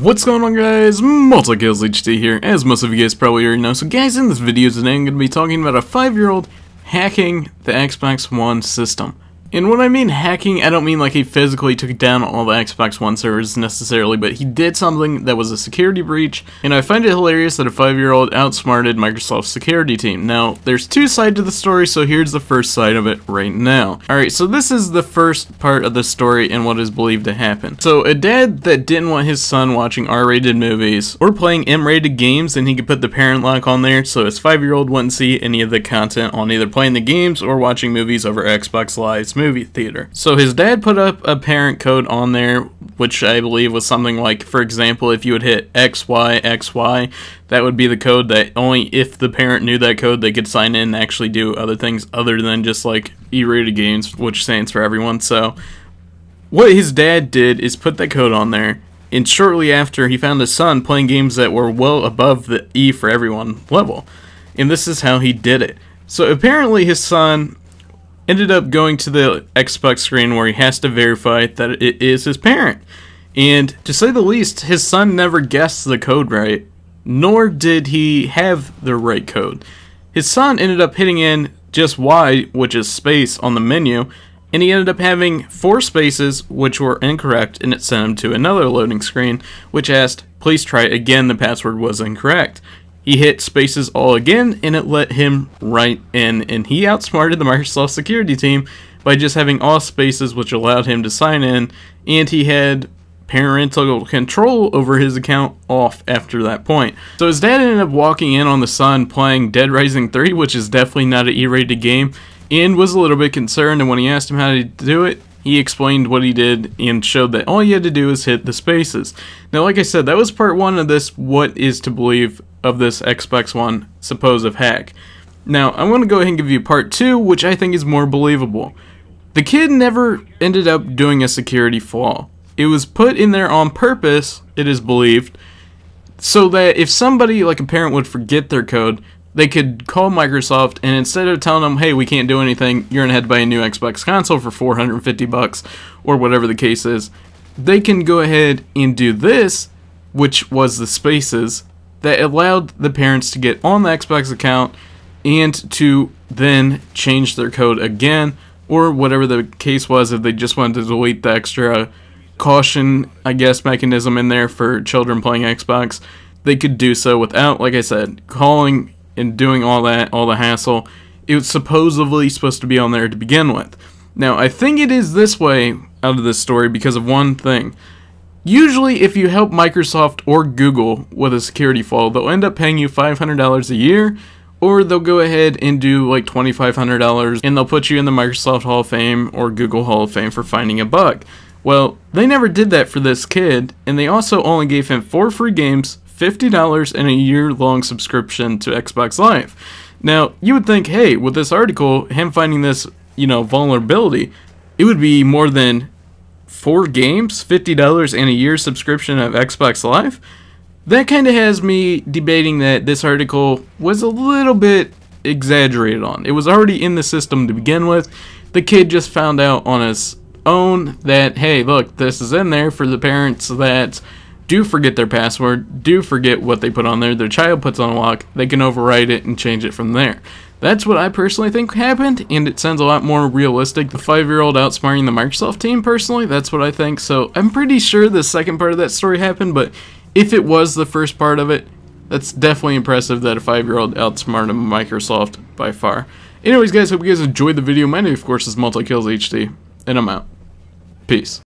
What's going on, guys? Multikills HD here, as most of you guys probably already know. So guys, in this video today I'm going to be talking about a 5-year-old hacking the Xbox One system. And when I mean hacking, I don't mean like he physically took down all the Xbox One servers necessarily, but he did something that was a security breach, and I find it hilarious that a 5-year-old outsmarted Microsoft's security team. Now, there's two sides to the story, so here's the first side of it right now. Alright, so this is the first part of the story and what is believed to happen. So, a dad that didn't want his son watching R-rated movies or playing M-rated games, and he could put the parent lock on there so his 5-year-old wouldn't see any of the content on either playing the games or watching movies over Xbox Live's movie theater. So his dad put up a parent code on there, which I believe was something like, for example, if you would hit XYXY, that would be the code that only if the parent knew that code they could sign in and actually do other things other than just like E-rated games, which stands for everyone. So what his dad did is put that code on there, and shortly after he found his son playing games that were well above the E for everyone level. And this is how he did it. So apparently his son ended up going to the Xbox screen where he has to verify that it is his parent. And to say the least, his son never guessed the code right, nor did he have the right code. His son ended up hitting in just Y, which is space, on the menu, and he ended up having 4 spaces which were incorrect, and it sent him to another loading screen which asked, please try again, the password was incorrect. He hit spaces all again, and it let him right in, and he outsmarted the Microsoft security team by just having all spaces, which allowed him to sign in, and he had parental control over his account off after that point. So his dad ended up walking in on the son playing Dead Rising 3, which is definitely not an E-rated game, and was a little bit concerned, and when he asked him how to do it, he explained what he did and showed that all you had to do is hit the spaces. Now, like I said, that was part 1 of this what is to believe of this Xbox One supposed hack. Now, I'm going to go ahead and give you part 2, which I think is more believable. The kid never ended up doing a security flaw. It was put in there on purpose, it is believed, so that if somebody, like a parent, would forget their code, they could call Microsoft, and instead of telling them, hey, we can't do anything, you're going to have to buy a new Xbox console for $450, or whatever the case is, they can go ahead and do this, which was the spaces, that allowed the parents to get on the Xbox account and to then change their code again, or whatever the case was. If they just wanted to delete the extra caution, I guess, mechanism in there for children playing Xbox, they could do so without, like I said, calling and doing all that, all the hassle. It was supposedly supposed to be on there to begin with. Now, I think it is this way out of this story because of one thing. Usually, if you help Microsoft or Google with a security flaw, they'll end up paying you $500 a year, or they'll go ahead and do like $2,500, and they'll put you in the Microsoft Hall of Fame or Google Hall of Fame for finding a bug. Well, they never did that for this kid, and they also only gave him 4 free games, $50, and a year-long subscription to Xbox Live. Now, you would think, hey, with this article, him finding this, vulnerability, it would be more than 4 games, $50, and a year subscription of Xbox Live. That kind of has me debating that this article was a little bit exaggerated on. It was already in the system to begin with. The kid just found out on his own that, hey, look, this is in there for the parents that do forget their password, do forget what they put on there, their child puts on a lock, they can overwrite it and change it from there. That's what I personally think happened, and it sounds a lot more realistic. The 5-year-old outsmarting the Microsoft team, personally, that's what I think. So I'm pretty sure the second part of that story happened, but if it was the first part of it, that's definitely impressive that a 5-year-old outsmarted Microsoft by far. Anyways, guys, hope you guys enjoyed the video. My name, of course, is Multikills HD, and I'm out. Peace.